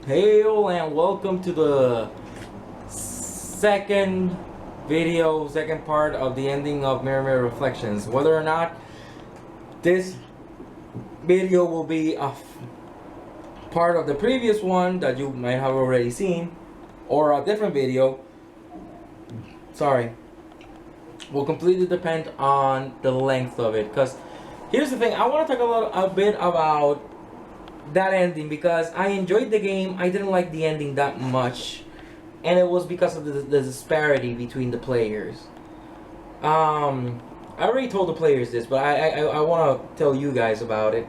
Hail and welcome to the second video, second part of the ending of ARMR Reflections. Whether or not this video will be a part of the previous one that you might have already seen, or a different video, will completely depend on the length of it. Because here's the thing, I want to talk a bit about that ending because I enjoyed the game. I didn't like the ending that much, and it was because of the disparity between the players. I already told the players this, but I want to tell you guys about it.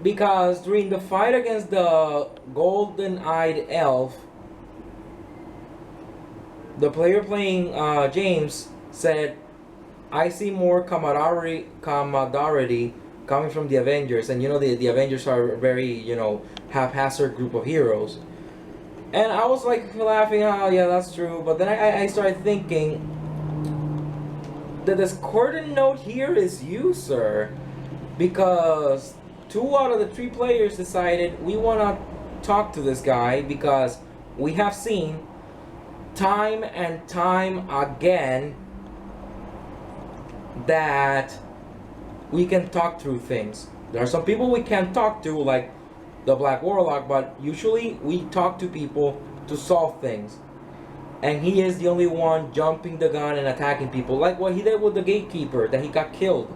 Because during the fight against the golden-eyed elf, the player playing James said, "I see more camaraderie coming from the Avengers," and you know the Avengers are a very haphazard group of heroes. And I was like laughing, oh yeah, that's true. But then I started thinking, the discordant note here is you, sir, because 2 out of the 3 players decided we want to talk to this guy because we have seen time and time again that we can talk through things. There are some people we can't talk to, like the Black Warlock, but usually we talk to people to solve things. And he is the only one jumping the gun and attacking people, like what he did with the gatekeeper, that he got killed.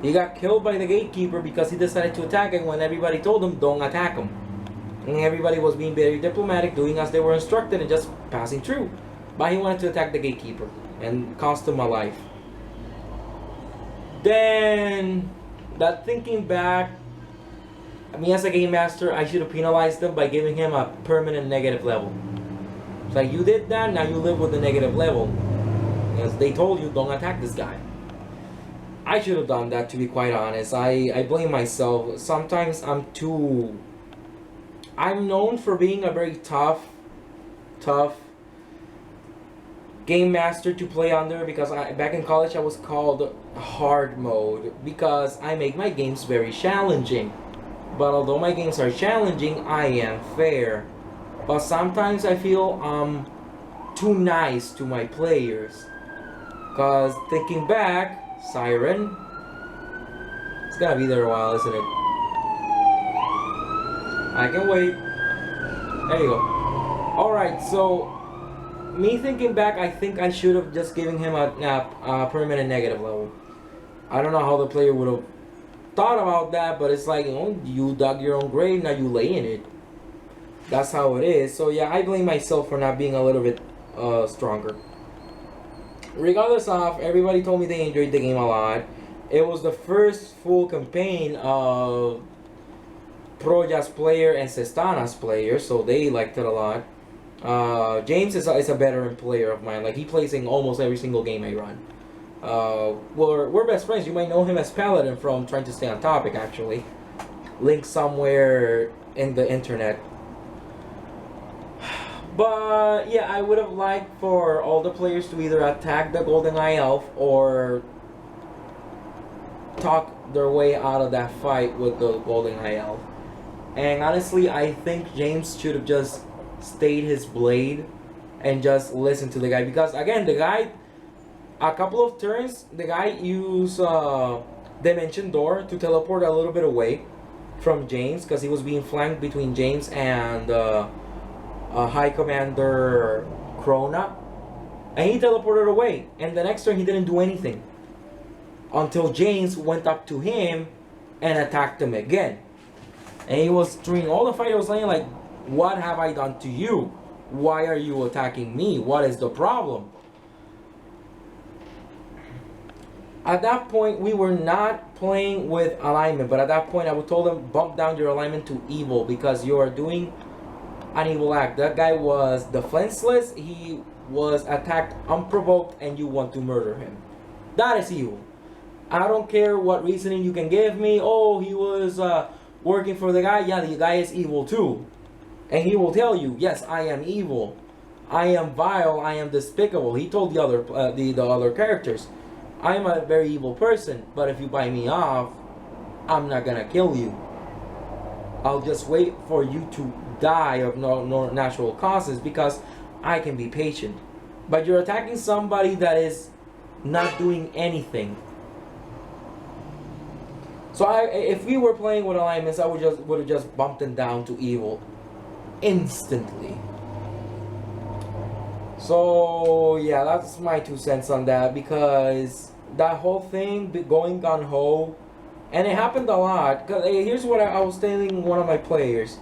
He got killed by the gatekeeper because he decided to attack him when everybody told him don't attack him. And everybody was being very diplomatic, doing as they were instructed and just passing through. But he wanted to attack the gatekeeper and cost him a life. Then, that thinking back, me as a game master, I should have penalized them by giving him a permanent negative level. It's like, you did that, now you live with the negative level. Because they told you, don't attack this guy. I should have done that, to be quite honest. I blame myself. Sometimes I'm known for being a very tough game master to play under, because back in college I was called hard mode because I make my games very challenging. But although my games are challenging, I am fair. But sometimes I feel I'm too nice to my players. Cause thinking back, Siren, it's gonna be there a while, isn't it? I can wait. There you go. Alright, so me thinking back, I think I should have just given him a permanent negative level. I don't know how the player would have thought about that, but it's like, you dug your own grave, now you lay in it. That's how it is. So yeah, I blame myself for not being a little bit stronger. Regardless of, everybody told me they enjoyed the game a lot. It was the first full campaign of Proja's player and Sestana's player, so they liked it a lot. James is a veteran player of mine. Like, he plays in almost every single game I run. We're best friends. You might know him as Paladin from Trying to Stay on Topic, actually. Link somewhere in the internet. But yeah, I would have liked for all the players to either attack the GoldenEye Elf or talk their way out of that fight with the GoldenEye Elf. And honestly, I think James should have just stayed his blade and just listen to the guy, because again, the guy, a couple of turns, the guy used Dimension Door to teleport a little bit away from James, because he was being flanked between James and High Commander Krona, and he teleported away, and the next turn he didn't do anything until James went up to him and attacked him again. And he was, during all the fight, he was saying like, what have I done to you? Why are you attacking me? What is the problem? At that point, we were not playing with alignment, but at that point I would told him, bump down your alignment to evil, because you are doing an evil act. That guy was defenseless, he was attacked unprovoked, and you want to murder him. That is evil. I don't care what reasoning you can give me. Oh, he was working for the guy. Yeah, the guy is evil too. And he will tell you, yes, I am evil. I am vile. I am despicable. He told the other characters, I am a very evil person, but if you buy me off, I'm not gonna kill you. I'll just wait for you to die of no natural causes because I can be patient. But you're attacking somebody that is not doing anything. So if we were playing with alignments, I would have just bumped them down to evil instantly. So yeah, that's my 2 cents on that, because that whole thing going gung ho, and it happened a lot. Cause here's what I was telling one of my players.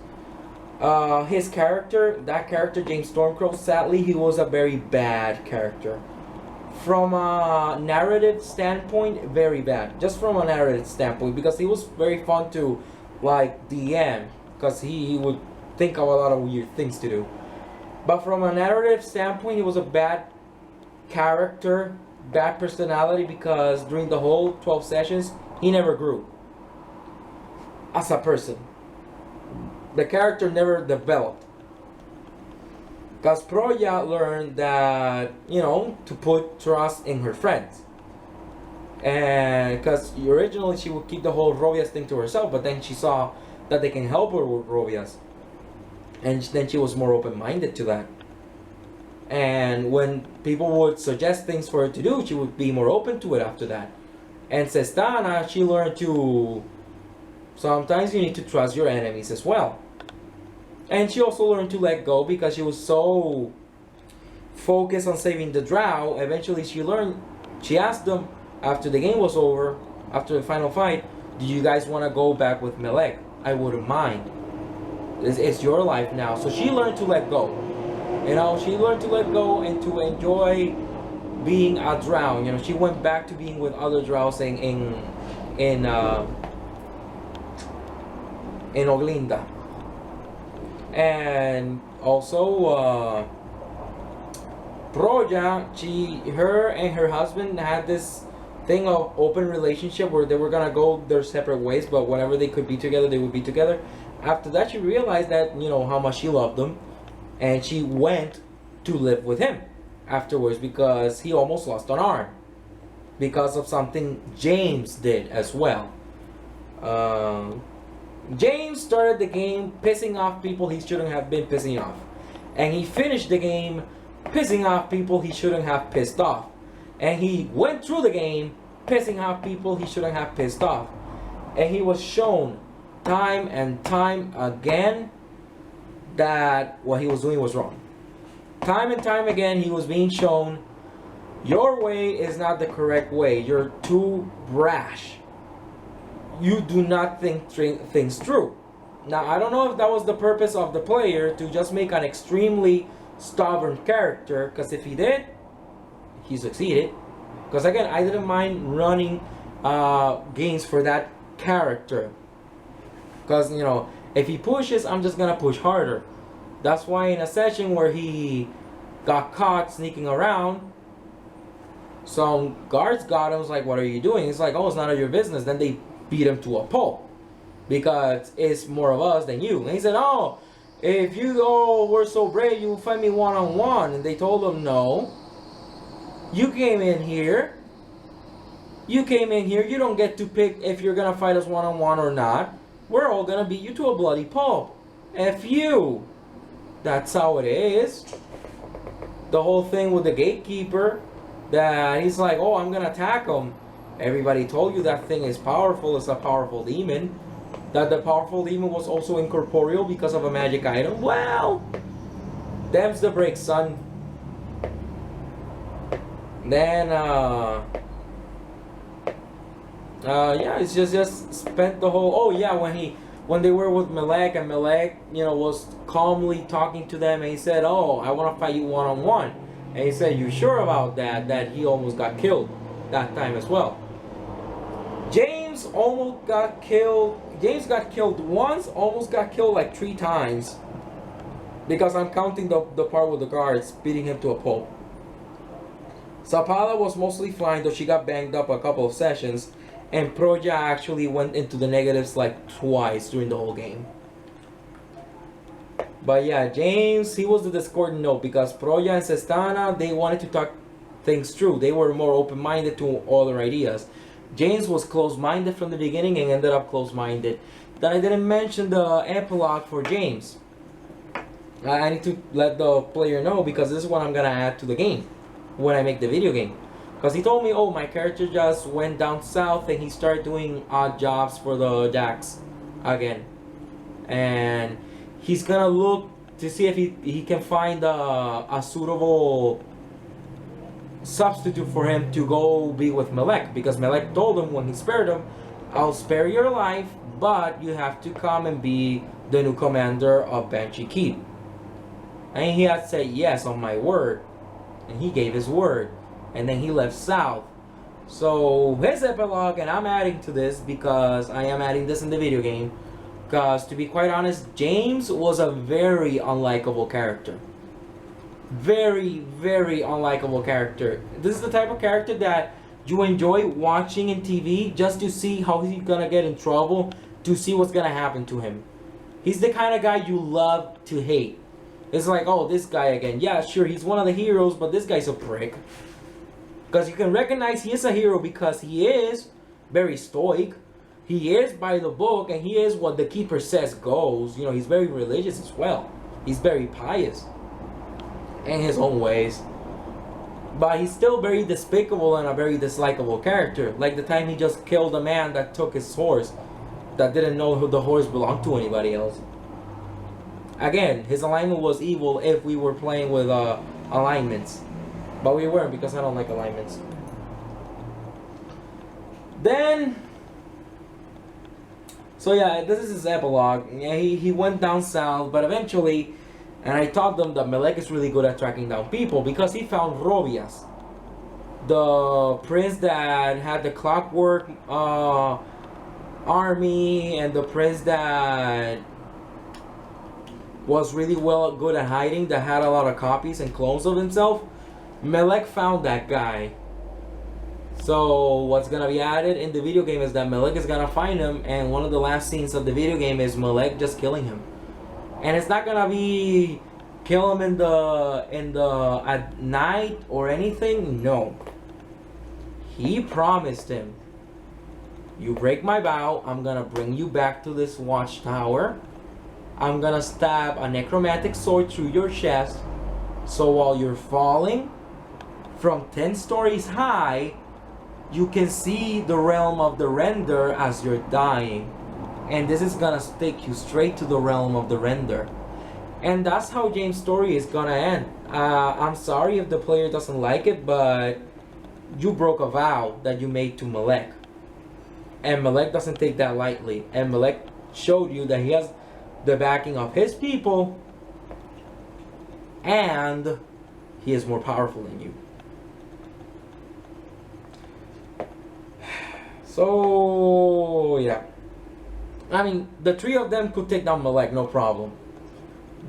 His character, that character James Stormcrow, sadly he was a very bad character. From a narrative standpoint, very bad. Just from a narrative standpoint, because he was very fun to like DM, because he would think of a lot of weird things to do. But from a narrative standpoint, he was a bad character, bad personality, because during the whole 12 sessions, he never grew as a person. The character never developed. Because Proya learned that, you know, to put trust in her friends. And because originally she would keep the whole Rovias thing to herself, but then she saw that they can help her with Rovias. And then she was more open-minded to that. And when people would suggest things for her to do, she would be more open to it after that. And Sestana, she learned to... sometimes you need to trust your enemies as well. And she also learned to let go, because she was so focused on saving the drow. Eventually she learned, she asked them after the game was over, after the final fight, do you guys want to go back with Melek? I wouldn't mind. It's your life now. So she learned to let go. You know, she learned to let go and to enjoy being a drow. You know, she went back to being with other drows in Oglinda. And also Proya, her and her husband had this thing of open relationship where they were gonna go their separate ways, but whenever they could be together, they would be together. After that, she realized that, you know, how much she loved him, and she went to live with him afterwards, because he almost lost an arm because of something James did as well. James started the game pissing off people he shouldn't have been pissing off. And he finished the game pissing off people he shouldn't have pissed off. And he went through the game pissing off people he shouldn't have pissed off. And he was shown time and time again that what he was doing was wrong. Time and time again he was being shown, your way is not the correct way. You're too brash. You do not think things through. Now, I don't know if that was the purpose of the player, to just make an extremely stubborn character, because if he did, he succeeded. Because again, I didn't mind running games for that character. Because, you know, if he pushes, I'm just going to push harder. That's why in a session where he got caught sneaking around, some guards got him, was like, what are you doing? He's like, oh, it's none of your business. Then they beat him to a pulp, because it's more of us than you. And he said, oh, if you all were so brave, you would fight me one-on-one. And they told him, no, you came in here, you don't get to pick if you're gonna fight us one-on-one or not. We're all gonna beat you to a bloody pulp. F you. That's how it is. The whole thing with the gatekeeper, that he's like, oh, I'm gonna attack him. Everybody told you that thing is powerful. It's a powerful demon. That the powerful demon was also incorporeal because of a magic item. Well, them's the break, son. Then, yeah, it's just spent the whole. Oh yeah, when they were with Melek, and Melek, you know, was calmly talking to them, and he said, "Oh, I want to fight you one-on-one." And he said, "You sure about that?" That he almost got killed that time as well. James almost got killed. James got killed once, almost got killed like 3 times. Because I'm counting the part with the guards beating him to a pulp. Zapala was mostly fine, though she got banged up a couple of sessions. And Proya actually went into the negatives like twice during the whole game. But yeah, James, he was the discordant note, because Proya and Sestana, they wanted to talk things through. They were more open-minded to other ideas. James was close-minded from the beginning and ended up close-minded. that I didn't mention the epilogue for James. I need to let the player know, because this is what I'm gonna add to the game when I make the video game. Because he told me, oh, my character just went down south and he started doing odd jobs for the Jacks again. And he's gonna look to see if he can find a suitable substitute for him to go be with Melek. Because Melek told him when he spared him, I'll spare your life, but you have to come and be the new commander of Banshee Keep. And he had said yes on my word. And he gave his word. And then he left south. So his epilogue, and I'm adding to this because I am adding this in the video game. Because to be quite honest, James was a very unlikable character. Very, very unlikable character. This is the type of character that you enjoy watching in TV just to see how he's gonna get in trouble, to see what's gonna happen to him. He's the kind of guy you love to hate. It's like, oh, this guy again. Yeah, sure, he's one of the heroes, but this guy's a prick. Because you can recognize he is a hero because he is very stoic. He is by the book, and he is what the keeper says goes. You know, he's very religious as well. He's very pious in his own ways. But he's still very despicable and a very dislikable character. Like the time he just killed a man that took his horse, that didn't know who the horse belonged to anybody else. Again, his alignment was evil if we were playing with alignments. But we weren't, because I don't like alignments. Then, so yeah, this is his epilogue. Yeah, he went down south, but eventually, and I taught them that Melek is really good at tracking down people, because he found Robias, the prince that had the clockwork army, and the prince that was really good at hiding, that had a lot of copies and clones of himself. Melek found that guy. So what's gonna be added in the video game is that Melek is gonna find him, and one of the last scenes of the video game is Melek just killing him. And it's not gonna be kill him in the at night or anything. No. He promised him, you break my vow, I'm gonna bring you back to this watchtower. I'm gonna stab a necromantic sword through your chest, so while you're falling from 10 stories high, you can see the realm of the render as you're dying. And this is gonna take you straight to the realm of the render. And that's how James' story is gonna end. I'm sorry if the player doesn't like it, but you broke a vow that you made to Melek. And Melek doesn't take that lightly. And Melek showed you that he has the backing of his people, and he is more powerful than you. So yeah, I mean, the three of them could take down Melek, no problem.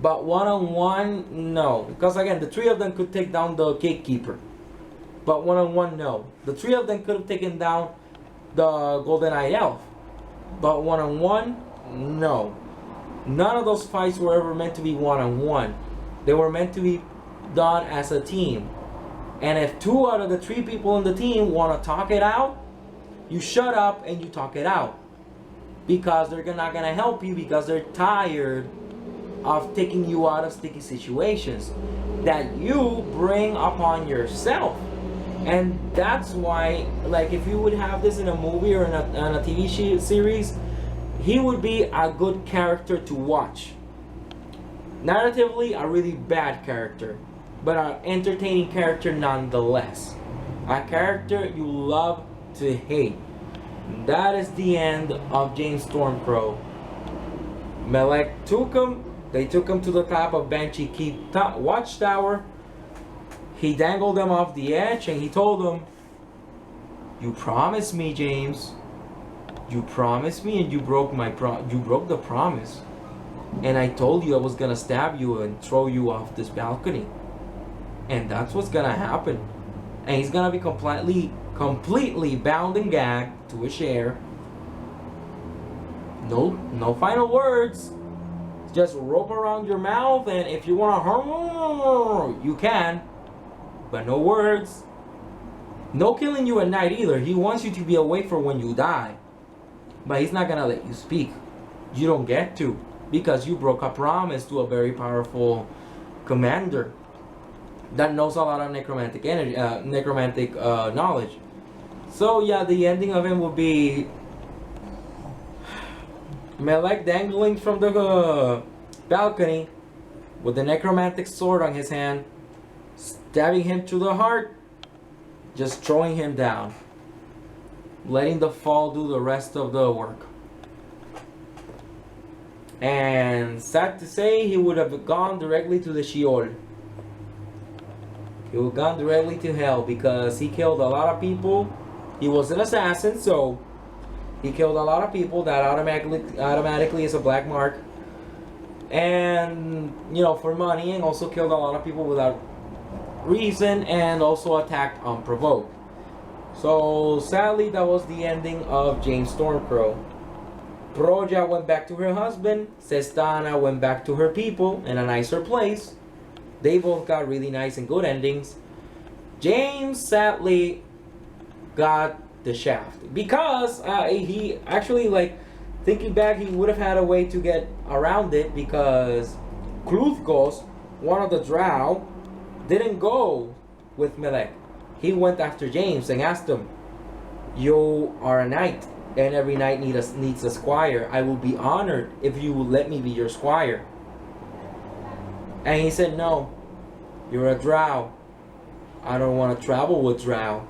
But one-on-one, no. Because again, the three of them could take down the gatekeeper. But one-on-one, no. The three of them could have taken down the Golden Eye Elf. But one-on-one, no. None of those fights were ever meant to be one-on-one. They were meant to be done as a team. And if 2 out of the 3 people in the team want to talk it out, you shut up and you talk it out. Because they're not going to help you, because they're tired of taking you out of sticky situations that you bring upon yourself. And that's why, like, if you would have this in a movie or in a TV series, he would be a good character to watch. Narratively, a really bad character, but an entertaining character nonetheless. A character you love to hate. That is the end of James Stormcrow. Melek took him. They took him to the top of Banshee Keep watchtower. He dangled them off the edge, and he told them, "You promised me, James. You promised me, and you broke the promise. And I told you I was gonna stab you and throw you off this balcony. And that's what's gonna happen. And he's gonna be completely bound and gagged to a chair. No final words. Just rope around your mouth, and if you wanna, you can. But no words. No killing you at night either. He wants you to be awake for when you die. But he's not gonna let you speak. You don't get to, because you broke a promise to a very powerful commander that knows a lot of necromantic energy, necromantic knowledge. So yeah, the ending of him will be Melek dangling from the balcony with the necromantic sword on his hand, stabbing him to the heart, just throwing him down, letting the fall do the rest of the work. And sad to say, he would have gone directly to the Sheol. He would have gone directly to hell, because he killed a lot of people. He was an assassin, so he killed a lot of people. That automatically is a black mark. And, you know, for money, and also killed a lot of people without reason, and also attacked unprovoked. So sadly, that was the ending of James Stormcrow. Proja went back to her husband. Sestana went back to her people in a nicer place. They both got really nice and good endings. James sadly got the shaft, because he actually, like, thinking back, he would have had a way to get around it, because Kluthgos, one of the Drow, didn't go with Melek. He went after James and asked him, "You are a knight, and every knight needs a squire. I will be honored if you will let me be your squire." And he said, "No, you're a Drow. I don't want to travel with Drow.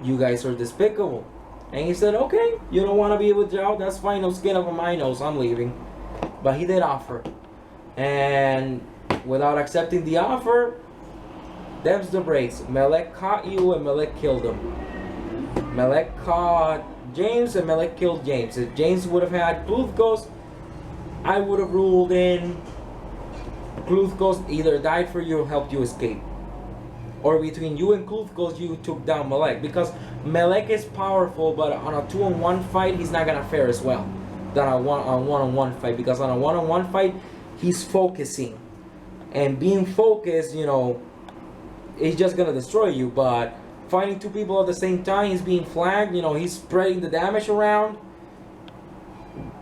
You guys are despicable." And he said, "Okay, you don't want to be with Drow? That's fine. No skin over my nose. I'm leaving." But he did offer. And without accepting the offer, them's the breaks. Melek caught you, and Melek killed him. Melek caught James, and Melek killed James. If James would have had Kluthgos, I would have ruled in. Kluthgos either died for you or helped you escape. Or between you and Kluthgos, you took down Melek. Because Melek is powerful, but on a 2-on-1 fight, he's not going to fare as well than a one-on-one fight. Because on a one-on-one fight, he's focusing. And being focused, you know, he's just going to destroy you. But fighting two people at the same time, he's being flanked, you know, he's spreading the damage around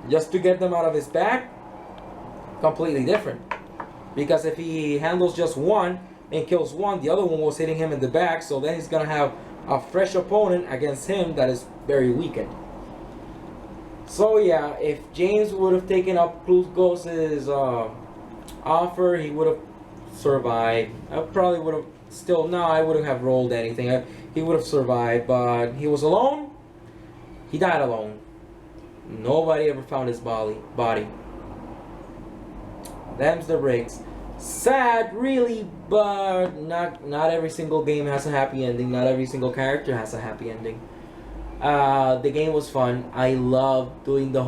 just to get them out of his back. Completely different. Because if he handles just one and kills one, the other one was hitting him in the back, so then he's going to have a fresh opponent against him that is very weakened. So yeah, if James would have taken up Kluthgos' offer, he would have survived. I probably would have still, no, I wouldn't have rolled anything. He would have survived, but he was alone. He died alone. Nobody ever found his body. Them's the breaks. Sad, really, but not every single game has a happy ending. Not every single character has a happy ending. The game was fun. I loved doing the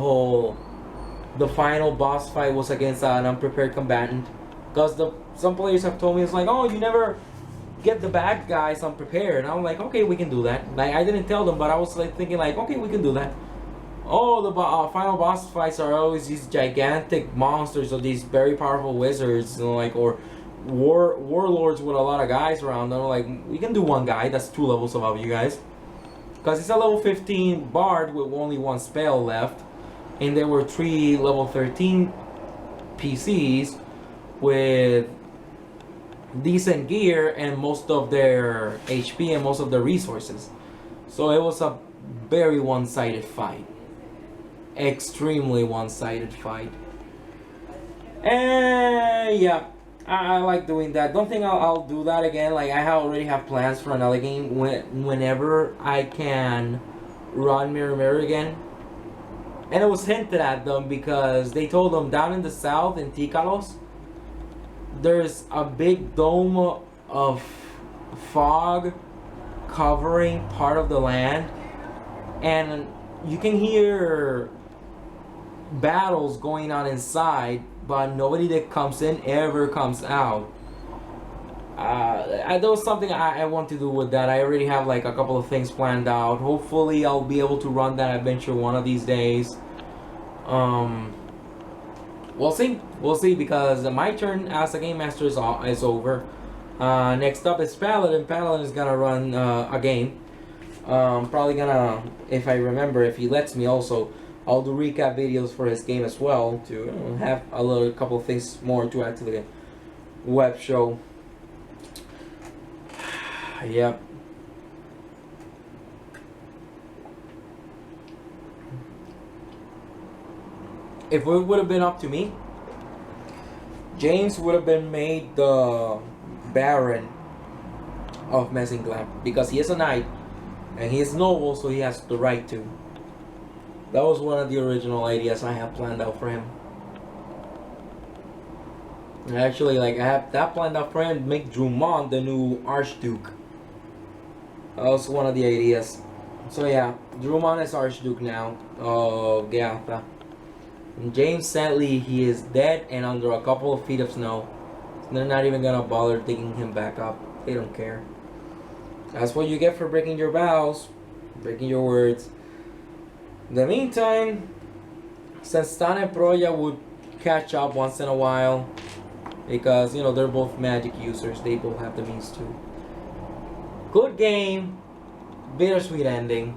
final boss fight was against an unprepared combatant. Because some players have told me, it's like, oh, you never get the bad guys unprepared. And I'm like, okay, we can do that. Like, I didn't tell them, but I was like thinking like, okay, we can do that. Oh, the final boss fights are always these gigantic monsters or these very powerful wizards, you know, like, or warlords with a lot of guys around them. Like, we can do one guy that's 2 levels above you guys. Because it's a level 15 bard with only 1 spell left. And there were 3 level 13 PCs with decent gear and most of their HP and most of their resources. So it was a very one-sided fight. Extremely one-sided fight. And yeah, I like doing that. Don't think I'll do that again. Like, I already have plans for another game whenever I can run Mirror again. And it was hinted at them because they told them down in the south in Tikalos, there's a big dome of fog covering part of the land, and you can hear battles going on inside, but nobody that comes in ever comes out. That was something I want to do with that. I already have like a couple of things planned out. Hopefully I'll be able to run that adventure one of these days. We'll see, because my turn as a game master is over. Next up is Paladin. Paladin is gonna run a game. Probably gonna, if I remember, if he lets me also, I'll do recap videos for his game as well to have a couple of things more to add to the web show. Yep. If it would have been up to me, James would have been made the Baron of Messingland because he is a knight and he is noble, so he has the right to. That was one of the original ideas I have planned out for him. Actually, like, I have that planned out for him, make Drummond the new Archduke. That was one of the ideas. So yeah, Drummond is Archduke now of Geas. And James, sadly, he is dead and under a couple of feet of snow. So they're not even gonna bother digging him back up. They don't care. That's what you get for breaking your vows, breaking your words. In the meantime, since Stan and Proya would catch up once in a while, because, you know, they're both magic users, they both have the means to. Good game, bittersweet ending.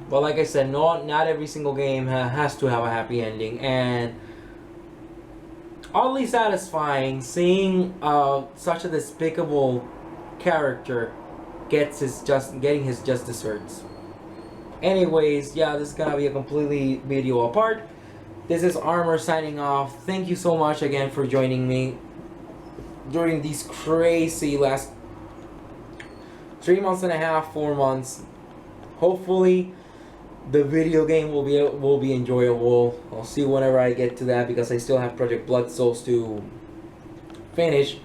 But like I said, not every single game has to have a happy ending, and oddly satisfying seeing such a despicable character getting his just desserts. Anyways, yeah, this is gonna be a completely video apart. This is ARMR signing off. Thank you so much again for joining me during these crazy last 3 months and a half, 4 months. Hopefully the video game will be enjoyable. I'll see whenever I get to that because I still have Project Blood Souls to finish,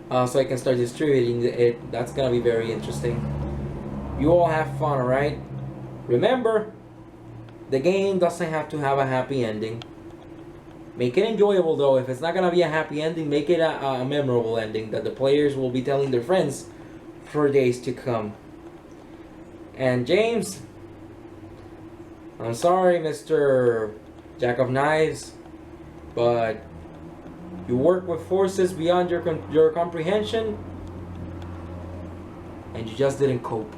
so I can start distributing it. That's gonna be very interesting. You all have fun, alright? Remember, the game doesn't have to have a happy ending. Make it enjoyable though. If it's not gonna be a happy ending, make it a memorable ending that the players will be telling their friends for days to come. And James, I'm sorry, Mr. Jack of Knives, but you work with forces beyond your comprehension, and you just didn't cope.